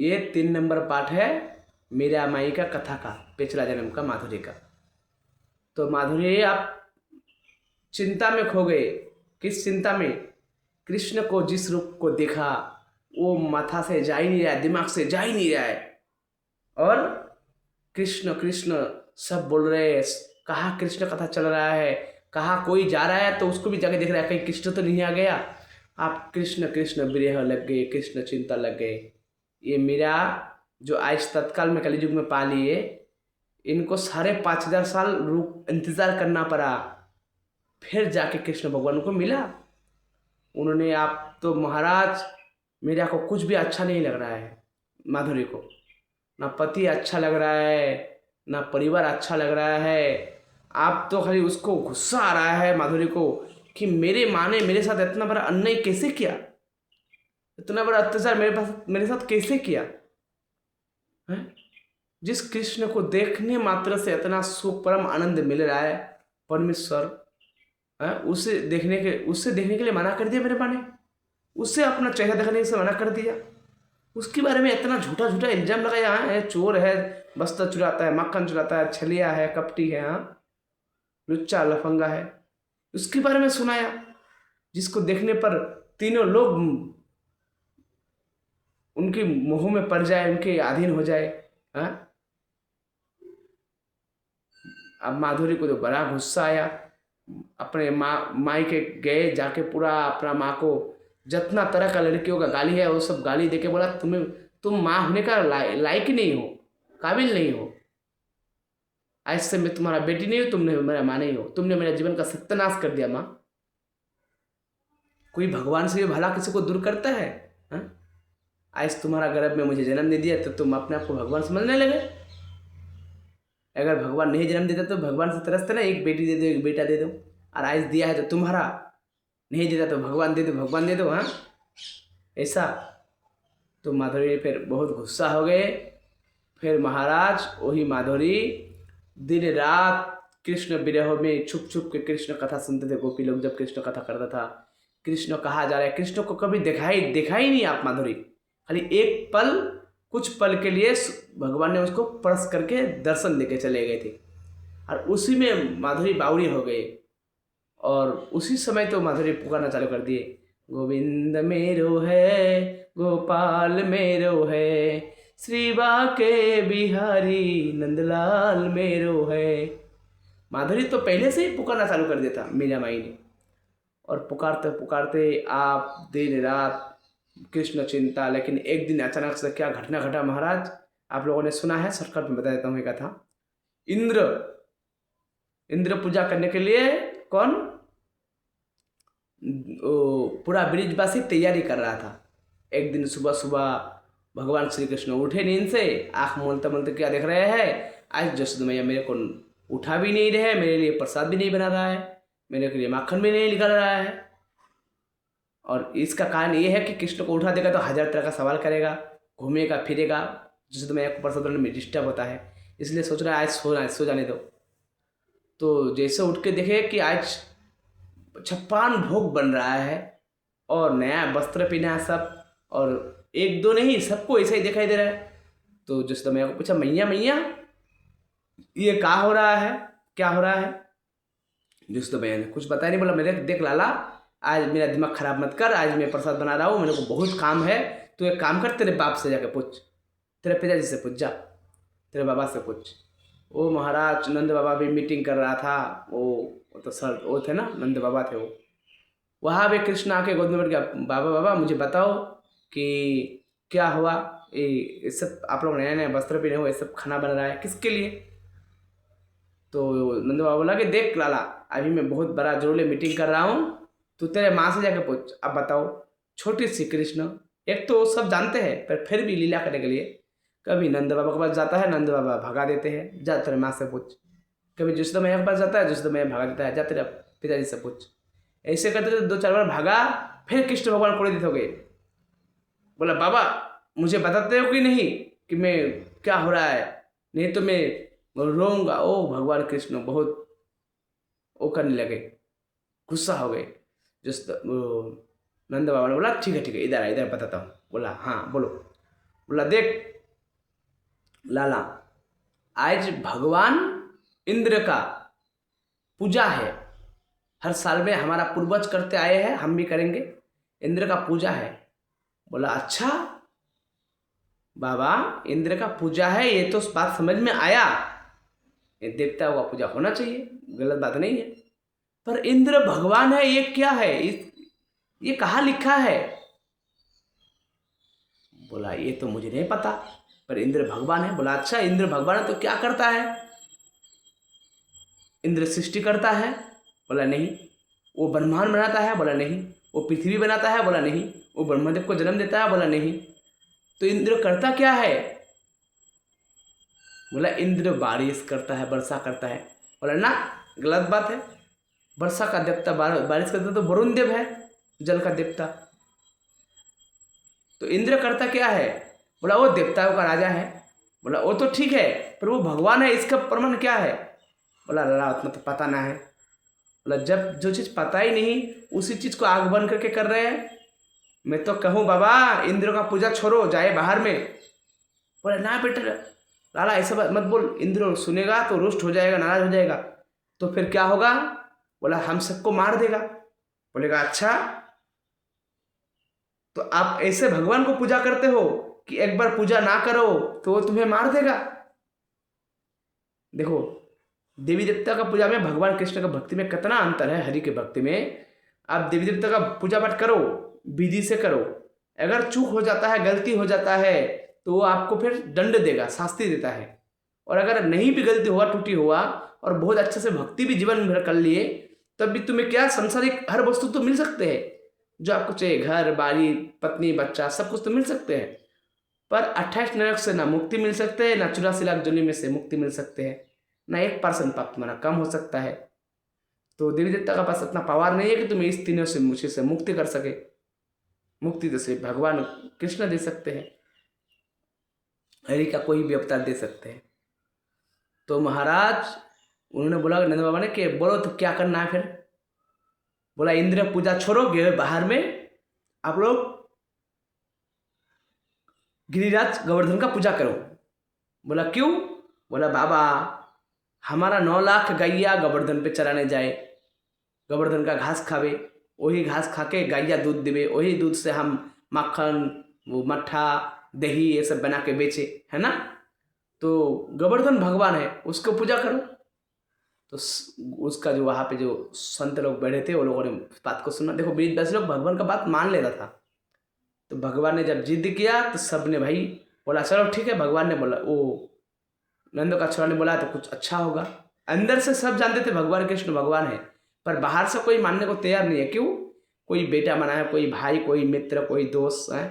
ये 3 number part है मीरा माई का कथा का, पिछला जन्म का माधुरी का। तो माधुरी आप चिंता में खो गए। किस चिंता में? कृष्ण को जिस रूप को देखा वो माथा से जा ही नहीं रहा है, दिमाग से जा ही नहीं रहा है। और कृष्ण कृष्ण सब बोल रहे हैं, कहाँ कृष्ण कथा चल रहा है, कहाँ कोई जा रहा है तो उसको भी जाके देख रहा है कहीं कृष्ण तो नहीं आ गया। आप कृष्ण कृष्ण विरह लग गए, कृष्ण चिंता लग गए। ये मीरा जो आज तत्काल में कलयुग में पा लिए, इनको साढ़े 5,000 साल रुक इंतजार करना पड़ा, फिर जाके कृष्ण भगवान को मिला। उन्होंने, आप तो महाराज मीरा को कुछ भी अच्छा नहीं लग रहा है, माधुरी को ना पति अच्छा लग रहा है ना परिवार अच्छा लग रहा है। आप तो खाली उसको गुस्सा आ रहा है माधुरी को कि मेरे माँ ने मेरे साथ इतना बड़ा अन्याय कैसे किया, इतना बड़ा अत्याचार मेरे साथ कैसे किया है? जिस कृष्ण को देखने मात्र से इतना सुख परम आनंद मिल रहा है परमेश्वर है, उससे देखने के लिए मना कर दिया मेरे माँ ने, उससे अपना चेहरा देखने से मना कर दिया। उसके बारे में इतना झूठा झूठा इल्जाम लगाया है, चोर है, बस्ता चुराता है, मक्खन चुराता है, छलिया है, कपटी है, हाँ लुच्चा लफंगा है, उसके बारे में सुनाया, जिसको देखने पर तीनों लोग उनके मोह में पड़ जाए, उनके अधीन हो जाए। हाँ, अब माधुरी को तो बड़ा गुस्सा आया। अपने माई के गए, जाके पूरा अपना माँ को जितना तरह का लड़कियों का गाली है वो सब गाली देके बोला, तुम माँ होने का लायक ही नहीं हो, काबिल नहीं हो। आज से मैं तुम्हारा बेटी नहीं हूँ, तुमने मेरा माँ नहीं हो, तुमने मेरे जीवन का सत्यानाश कर दिया माँ। कोई भगवान से भी भला किसी को दूर करता है? हाँ? आज तुम्हारा गर्भ में मुझे जन्म दे दिया तो तुम अपने आप को भगवान समझने लगे। अगर भगवान नहीं जन्म देता तो भगवान से तरसते ना, एक बेटी दे दो, एक बेटा दे दो। और आज दिया है तो तुम्हारा, नहीं देता तो भगवान दे दो, भगवान दे दो। हाँ, ऐसा। तो माधुरी फिर बहुत गुस्सा हो गए। फिर महाराज वही माधुरी दिन रात कृष्ण विरह में छुप छुप के कृष्ण कथा सुनते थे। गोपी लोग जब कृष्ण कथा करता था, कृष्ण कहाँ जा रहे हैं, कृष्ण को कभी देखा ही नहीं आप माधुरी। खाली एक पल, कुछ पल के लिए भगवान ने उसको परस करके दर्शन देके चले गए थे, और उसी में माधुरी बावरी हो गई। और उसी समय तो माधुरी पुकारना चालू कर दिए, गोविंद मेरो है, गोपाल मेरो है, श्री बाके बिहारी नंदलाल मेरो है। माधुरी तो पहले से ही पुकारना चालू कर दिया था मीरा माई ने। और पुकारते पुकारते आप दिन रात कृष्ण चिंता। लेकिन एक दिन अचानक से क्या घटना घटा महाराज, आप लोगों ने सुना है, शॉर्टकट में बता देता हूँ। एक कथा, इंद्र पूजा करने के लिए कौन, पूरा ब्रिजवासी तैयारी कर रहा था। एक दिन सुबह सुबह भगवान श्री कृष्ण उठे नींद से, आँख मोलते मोलते क्या देख रहे हैं, आज जसोदा मैया मेरे को उठा भी नहीं रहे, मेरे लिए प्रसाद भी नहीं बना रहा है, मेरे के लिए माखन भी नहीं निकल रहा है। और इसका कारण ये है कि कृष्ण को उठा देगा तो 1000 तरह का सवाल करेगा, घूमेगा फिरेगा, जसोदा मैया को प्रसाद में डिस्टर्ब होता है। इसलिए सोच रहा है आज सो जाने दो। तो जैसे उठ के देखे कि आज 56 भोग बन रहा है और नया वस्त्र पहना है सब, और एक दो नहीं, सबको ऐसा ही दिखाई दे रहा है। तो जसोदा मैया को पूछा, मैया मैया ये क्या हो रहा है, क्या हो रहा है? जसोदा मैया ने कुछ बताया नहीं, बोला मेरे देख लाला, आज मेरा दिमाग खराब मत कर, आज मैं प्रसाद बना रहा हूँ, मेरे को बहुत काम है। तो एक काम कर, तेरे बाप से जाके पूछ, तेरे पिताजी से पूछ जा, तेरे बाबा से पूछ। वो महाराज नंद बाबा भी मीटिंग कर रहा था, वो तो सर वो थे ना, नंद बाबा थे वो। वहाँ भी कृष्ण आके गोद में बैठ गया, बाबा बाबा मुझे बताओ कि क्या हुआ, ये सब आप लोग नए नए वस्त्र पहने हुए, ये सब खाना बन रहा है किसके लिए? तो नंद बाबा बोला कि देख लाला, अभी मैं बहुत बड़ा जरूरी मीटिंग कर रहा हूँ, तू तेरे माँ से जाके पूछ। अब बताओ, छोटी सी कृष्ण, एक तो सब जानते हैं पर फिर भी लीला करने के लिए कभी नंद बाबा के पास जाता है, नंद बाबा भगा देते हैं, जा तेरे माँ से पूछ। कभी जसोदा मैया के पास जाता है, जसोदा मैया भगा देता है, जा तेरे पिताजी से पूछ। ऐसे करते करते 2-4 बार भागा, फिर कृष्ण भगवान क्रोधित हो गए। बोला बाबा मुझे बताते हो कि नहीं कि मैं क्या हो रहा है, नहीं तो मैं रोऊंगा। ओ भगवान कृष्ण बहुत वो करने लगे, गुस्सा हो गए। जिस नंद बाबा ने बोला ठीक है इधर इधर बताता हूँ। बोला हाँ बोलो। बोला देख लाला, आज भगवान इंद्र का पूजा है, हर साल में हमारा पूर्वज करते आए हैं, हम भी करेंगे, इंद्र का पूजा है। बोला अच्छा बाबा, इंद्र का पूजा है, ये तो बात समझ में आया, ये देवताओं का पूजा होना चाहिए, गलत बात नहीं है। पर इंद्र भगवान है, ये क्या है, ये कहाँ लिखा है? बोला ये तो मुझे नहीं पता, पर इंद्र भगवान है। बोला अच्छा, इंद्र भगवान है तो क्या करता है? इंद्र सृष्टि करता है? बोला नहीं। वो ब्रह्मांड बनाता है? बोला नहीं। वो पृथ्वी बनाता है? बोला नहीं। वो ब्रह्मदेव को जन्म देता है? बोला नहीं। तो इंद्र करता क्या है? बोला इंद्र बारिश करता है, वर्षा करता है। बोला ना, गलत बात है, वर्षा का देवता बारिश का देवता तो वरुण देव है, जल का देवता। तो इंद्र करता क्या है? बोला वो देवताओं का राजा है। बोला वो तो ठीक है, पर वो भगवान है, इसका प्रमाण क्या है? बोला लाला उतना तो पता ना है। बोला जब जो चीज़ पता ही नहीं उसी चीज़ को आग बन करके कर रहे हैं। मैं तो कहूँ बाबा इंद्र का पूजा छोड़ो, जाए बाहर में। बोला ना बेटा लाला ऐसा बात मत बोल, इंद्र सुनेगा तो रुष्ट हो जाएगा, नाराज हो जाएगा, तो फिर क्या होगा? बोला हम सबको मार देगा। बोलेगा अच्छा, तो आप ऐसे भगवान को पूजा करते हो कि एक बार पूजा ना करो तो वो तुम्हें मार देगा? देखो देवी देवता का पूजा में भगवान कृष्ण का भक्ति में कितना अंतर है, हरि के भक्ति में। आप देवी देवता का पूजा पाठ करो, विधि से करो, अगर चूक हो जाता है, गलती हो जाता है तो वो आपको फिर दंड देगा, शास्ति देता है। और अगर नहीं भी गलती हुआ, टूटी हुआ और बहुत अच्छे से भक्ति भी जीवन भर कर लिए, तब भी तुम्हें क्या सांसारिक हर वस्तु तो मिल सकते हैं जो आपको चाहिए, घर बारी पत्नी बच्चा सब कुछ तो मिल सकते हैं, पर 28 नरक से ना मुक्ति मिल सकते हैं, ना 84 लाख जोनि में से मुक्ति मिल सकते हैं, ना 1% पाप तुम्हारा कम हो सकता है। तो देवी देवता का पास इतना पावर नहीं है कि तुम्हें इस तीनों से मुझे से मुक्ति कर सके। मुक्ति तो सिर्फ भगवान कृष्ण दे सकते हैं, हरि का कोई भी अवतार दे सकते हैं। तो महाराज उन्होंने बोला नंद बाबा ने कि बोलो तो क्या करना है फिर? बोला इंद्र पूजा छोड़ो, गए बाहर में आप लोग गिरिराज गोवर्धन का पूजा करो। बोला क्यों? बोला बाबा हमारा 9 लाख गैया गोवर्धन पे चराने जाए, गोवर्धन का घास खावे, वही घास खा के गैया दूध देवे, वही दूध से हम मक्खन, वो मट्ठा, दही ये सब बना के बेचे, है ना? तो गोवर्धन भगवान है, उसको पूजा करो। तो उसका जो वहाँ पे जो संत लोग बैठे थे वो लोगों ने बात को सुना। देखो वृद्धव्यास लोग भगवान का बात मान लेता था, तो भगवान ने जब जिद किया तो सब ने भाई बोला चलो ठीक है। भगवान ने बोला, वो नंद का छोरा ने बोला तो कुछ अच्छा होगा। अंदर से सब जानते थे भगवान कृष्ण भगवान है, पर बाहर से कोई मानने को तैयार नहीं है। क्यों? कोई बेटा मना है, कोई भाई, कोई मित्र, कोई दोस्त है,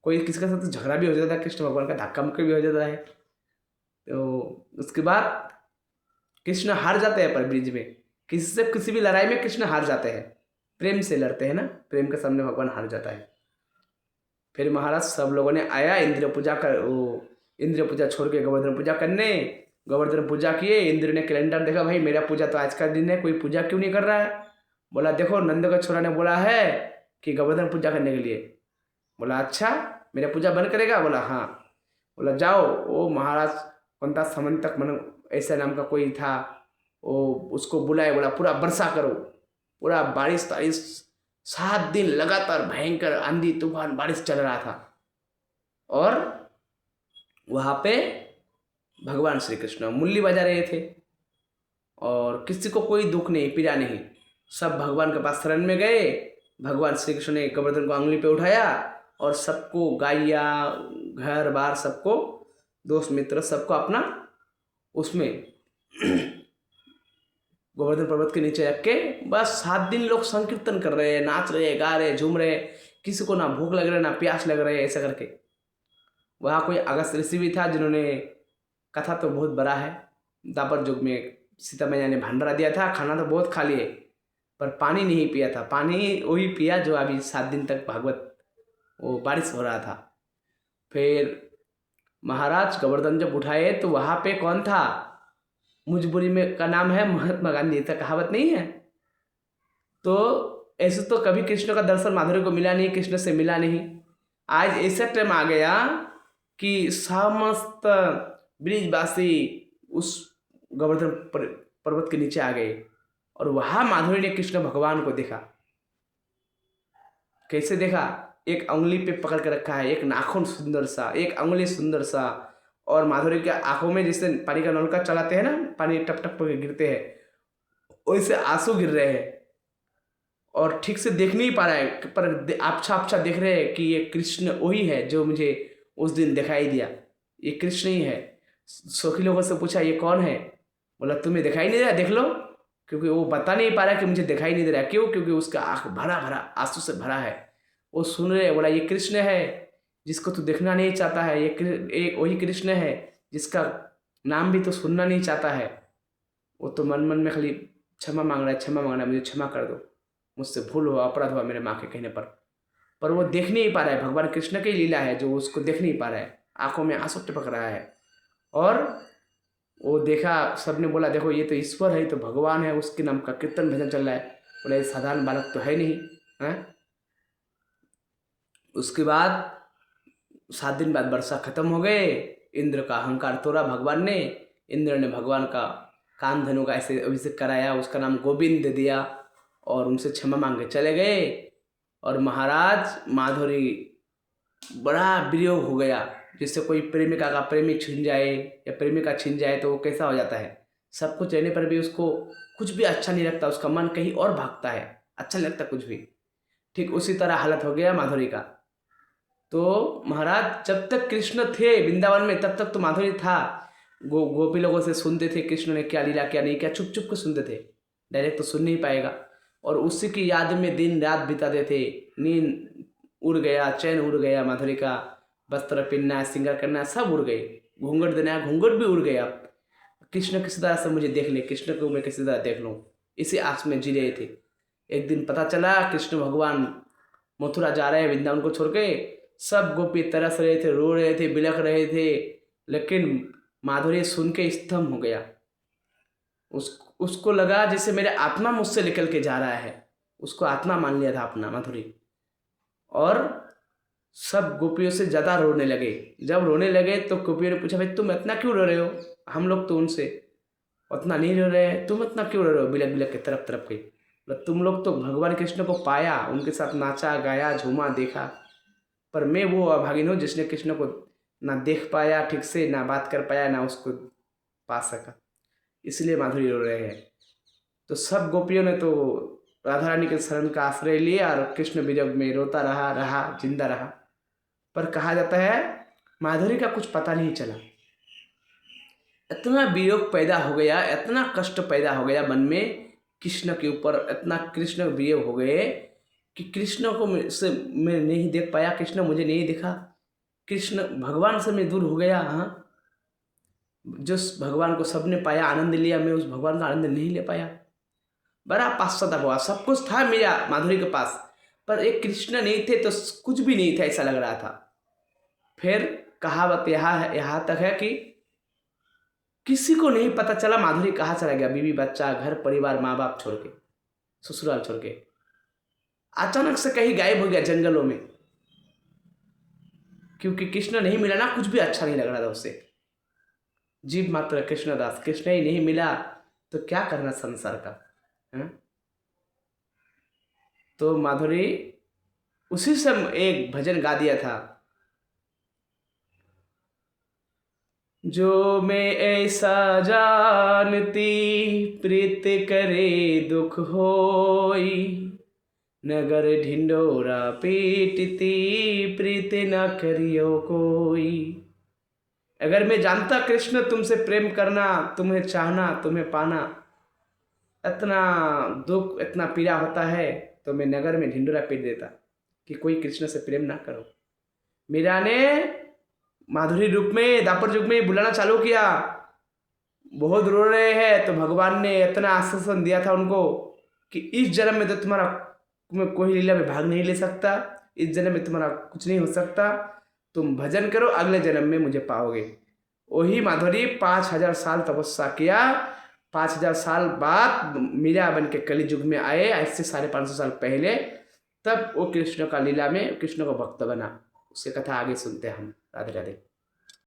कोई किसी के साथ झगड़ा भी हो जाता है, कृष्ण भगवान का धक्का मुक्की भी हो जाता है। तो उसके बाद कृष्ण हार जाते हैं, पर ब्रिज में किसी से किसी भी लड़ाई में कृष्ण हार जाते हैं, प्रेम से लड़ते हैं ना, प्रेम के सामने भगवान हार जाता है। फिर महाराज सब लोगों ने आया इंद्र पूजा कर, वो इंद्र पूजा छोड़ के गोवर्धन पूजा करने। गोवर्धन पूजा किए, इंद्र ने कैलेंडर देखा, भाई मेरा पूजा तो आज का दिन है, कोई पूजा क्यों नहीं कर रहा है? बोला देखो नंद का छोरा ने बोला है कि गोवर्धन पूजा करने के लिए। बोला अच्छा मेरा पूजा बंद करेगा? बोला हाँ। बोला जाओ, वो महाराज कौन था, समंतक मन ऐसा नाम का कोई था, वो उसको बुलाए, बोला पूरा वर्षा करो, पूरा बारिश तारिश 7 दिन लगातार भयंकर आंधी तूफान बारिश चल रहा था। और वहाँ पे भगवान श्री कृष्ण मुरली बजा रहे थे और किसी को कोई दुख नहीं, पीड़ा नहीं, सब भगवान के पास शरण में गए। भगवान श्री कृष्ण ने गोवर्धन को अंगुली पे उठाया और सबको, गाया, घर बार सबको, दोस्त मित्र सबको अपना उसमें गोवर्धन पर्वत के नीचे रख के बस 7 दिन लोग संकीर्तन कर रहे हैं, नाच रहे, गा रहे, झूम रहे, किसी को ना भूख लग रहा है ना प्यास लग रहा है, ऐसा करके। वहाँ कोई अगस्त ऋषि भी था जिन्होंने, कथा तो बहुत बड़ा है, द्वापर युग में सीता मैया ने भंडारा दिया था, खाना तो बहुत खा लिए पर पानी नहीं पिया था, पानी वही पिया जो अभी 7 दिन तक भागवत वो बारिश हो रहा था। फिर महाराज गोवर्धन जब उठाए तो वहाँ पे कौन था, मुजबुरी में का नाम है महात्मा गांधी, ऐसा कहावत नहीं है? तो ऐसे तो कभी कृष्ण का दर्शन माधुर्य को मिला नहीं, कृष्ण से मिला नहीं। आज ऐसा टाइम आ गया कि समस्त ब्रिजवासी उस गोवर्धन पर्वत के नीचे आ गए और वहाँ माधुरी ने कृष्ण भगवान को देखा। कैसे देखा? एक उंगली पे पकड़ के रखा है, एक नाखून सुंदर सा, एक उंगली सुंदर सा, और माधुरी के आंखों में जैसे पानी का नलका चलाते हैं ना, पानी टप टप करके गिरते हैं, वैसे आंसू गिर रहे हैं और ठीक से देख नहीं पा रहा है, पर अच्छा अच्छा देख रहे हैं कि ये कृष्ण वही है जो मुझे उस दिन दिखाई दिया, ये कृष्ण ही है। सखी लोगों से पूछा ये कौन है? बोला तुम्हें दिखाई नहीं दे रहा, देख लो। क्योंकि वो बता नहीं पा रहा कि मुझे दिखाई नहीं दे रहा। क्यों? क्योंकि उसका आँख भरा भरा आंसू से भरा है। वो सुन रहे, बोला ये कृष्ण है जिसको तू देखना नहीं चाहता है, ये वही कृष्ण है जिसका नाम भी तो सुनना नहीं चाहता है। वो तो मन मन में खाली क्षमा मांग रहा है, क्षमा मांग रहा है, मुझे क्षमा कर दो, मुझसे भूल हुआ, अपराध हुआ मेरे माँ के कहने पर वो देख नहीं पा रहा है। भगवान कृष्ण की लीला है जो उसको देख नहीं पा रहा है, आंखों में आंसू टपक रहा है। और वो देखा, सबने बोला देखो ये तो ईश्वर है, तो भगवान है, उसके नाम का कीर्तन भजन चल रहा है। बोला ये साधारण बालक तो है नहीं है। उसके बाद 7 दिन बाद वर्षा खत्म हो गए। इंद्र का अहंकार तोड़ा भगवान ने। इंद्र ने भगवान का कान धनु का ऐसे अभिषेक कराया, उसका नाम गोविंद दे दिया और उनसे क्षमा मांग के चले गए। और महाराज माधुरी बड़ा वियोग हो गया। जिससे कोई प्रेमिका का प्रेमी छिन जाए या प्रेमिका छिन जाए तो वो कैसा हो जाता है, सब कुछ रहने पर भी उसको कुछ भी अच्छा नहीं लगता, उसका मन कहीं और भागता है, अच्छा नहीं लगता कुछ भी। ठीक उसी तरह हालत हो गया माधुरी का। तो महाराज जब तक कृष्ण थे वृंदावन में तब तक तो माधुरी था। गोपी लोगों से सुनते थे कृष्ण ने क्या लीला क्या नहीं क्या, चुप चुप के सुनते थे, डायरेक्ट तो सुन नहीं पाएगा। और उसी की याद में दिन रात बिताते थे। नींद उड़ गया, चैन उड़ गया, माधुरी का वस्त्र पहनना श्रृंगार करना सब उड़ गए, घूंघट देना घूंघट भी उड़ गया। कृष्ण किसी तरह से मुझे देख ले, कृष्ण को मैं किसी तरह देख लूँ, इसी आस में जी रहे थे। एक दिन पता चला कृष्ण भगवान मथुरा जा रहे हैं वृंदावन को छोड़ के। सब गोपी तरस रहे थे, रो रहे थे, बिलख रहे थे, लेकिन माधुरी सुन के स्तंभ हो गया। उसको लगा जैसे मेरे आत्मा मुझसे निकल के जा रहा है, उसको आत्मा मान लिया था अपना माधुरी। और सब गोपियों से ज़्यादा रोने लगे। जब रोने लगे तो गोपियों ने पूछा भाई तुम इतना क्यों रो रहे हो, हम लोग तो उनसे उतना नहीं रो रहे हैं, तुम इतना क्यों रो रहे हो बिलक बिलक के तरफ तरफ के। तुम लोग तो भगवान कृष्ण को पाया, उनके साथ नाचा गाया झूमा देखा, पर मैं वो अभागिन हूँ जिसने कृष्ण को ना देख पाया ठीक से, ना बात कर पाया, ना उसको पा सका, इसलिए माधुरी रो रहे हैं। तो सब गोपियों ने तो राधा रानी के शरण का आश्रय लिया और कृष्ण वियोग में रोता रहा जिंदा रहा। पर कहा जाता है माधुरी का कुछ पता नहीं चला। इतना वियोग पैदा हो गया, इतना कष्ट पैदा हो गया मन में कृष्ण के ऊपर, इतना कृष्ण वियोग हो गए कि कृष्ण को मैं नहीं देख पाया, कृष्ण मुझे नहीं दिखा, कृष्ण भगवान से मैं दूर हो गया। हाँ, जिस भगवान को सबने पाया आनंद लिया, मैं उस भगवान का आनंद नहीं ले पाया। बड़ा पश्चाताप हुआ। सब कुछ था मेरा माधुरी के पास, पर एक कृष्ण नहीं थे तो कुछ भी नहीं था ऐसा लग रहा था। फिर कहावत यहाँ तक है कि किसी को नहीं पता चला माधुरी कहाँ चला गया, बीवी बच्चा घर परिवार माँ बाप छोड़ के, ससुराल छोड़ के अचानक से कहीं गायब हो गया जंगलों में। क्योंकि कृष्ण नहीं मिला ना, कुछ भी अच्छा नहीं लग रहा था उससे। जीव मात्र कृष्णदास, कृष्ण ही नहीं मिला तो क्या करना संसार का है? तो माधुरी उसी समय एक भजन गा दिया था, जो मैं ऐसा जानती प्रीत करे दुख होई, नगर ढिंडोरा पीटती प्रीत न करियो कोई। अगर मैं जानता कृष्ण तुमसे प्रेम करना, तुम्हें चाहना, तुम्हें पाना इतना दुख इतना पीड़ा होता है, तो मैं नगर में ढिंडोरा पीट देता कि कोई कृष्ण से प्रेम ना करो। मीरा ने माधुरी रूप में द्वापर युग में बुलाना चालू किया। बहुत रो रहे हैं तो भगवान ने इतना आश्वासन दिया था उनको कि इस जन्म में तो तुम्हें कोई लीला में भाग नहीं ले सकता, इस जन्म में तुम्हारा कुछ नहीं हो सकता, तुम भजन करो अगले जन्म में मुझे पाओगे। वही माधुरी 5000 साल तपस्या किया। 5000 साल बाद मीरा बन के कली युग में आए, आज से 550 साल पहले, तब वो कृष्ण का लीला में कृष्ण को भक्त बना। उसकी कथा आगे सुनते हैं हम। राधे राधे।